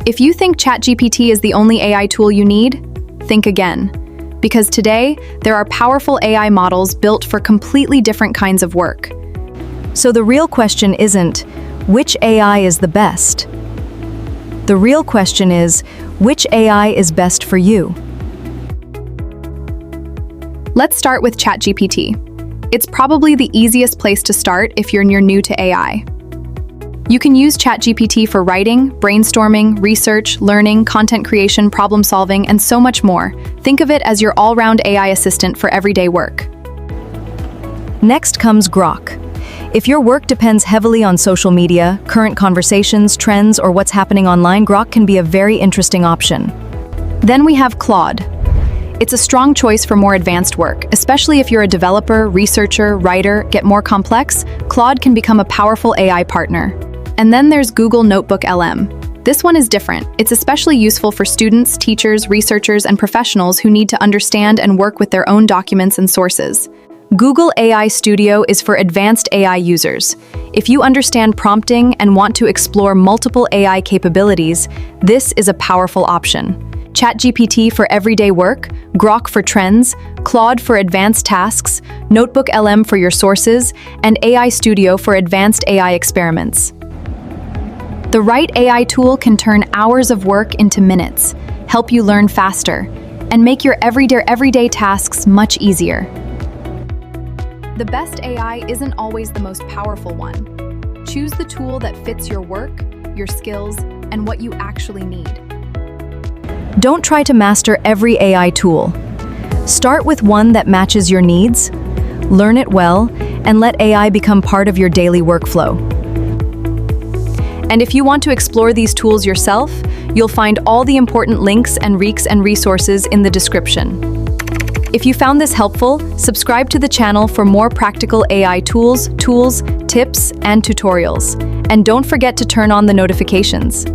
If you think ChatGPT is the only AI tool you need, think again. Because today, there are powerful AI models built for completely different kinds of work. So the real question isn't, which AI is the best? The real question is, which AI is best for you? Let's start with ChatGPT. It's probably the easiest place to start if you're new to AI. You can use ChatGPT for writing, brainstorming, research, learning, content creation, problem solving, and so much more. Think of it as your all-round AI assistant for everyday work. Next comes Grok. If your work depends heavily on social media, current conversations, trends, or what's happening online, Grok can be a very interesting option. Then we have Claude. It's a strong choice for more advanced work, especially if you're a developer, researcher, writer, get more complex, Claude can become a powerful AI partner. And then there's Google NotebookLM. This one is different. It's especially useful for students, teachers, researchers, and professionals who need to understand and work with their own documents and sources. Google AI Studio is for advanced AI users. If you understand prompting and want to explore multiple AI capabilities, this is a powerful option. ChatGPT for everyday work, Grok for trends, Claude for advanced tasks, NotebookLM for your sources, and AI Studio for advanced AI experiments. The right AI tool can turn hours of work into minutes, help you learn faster, and make your everyday tasks much easier. The best AI isn't always the most powerful one. Choose the tool that fits your work, your skills, and what you actually need. Don't try to master every AI tool. Start with one that matches your needs, learn it well, and let AI become part of your daily workflow. And if you want to explore these tools yourself, you'll find all the important links and resources in the description. If you found this helpful, subscribe to the channel for more practical AI tools, tips, and tutorials. And don't forget to turn on the notifications.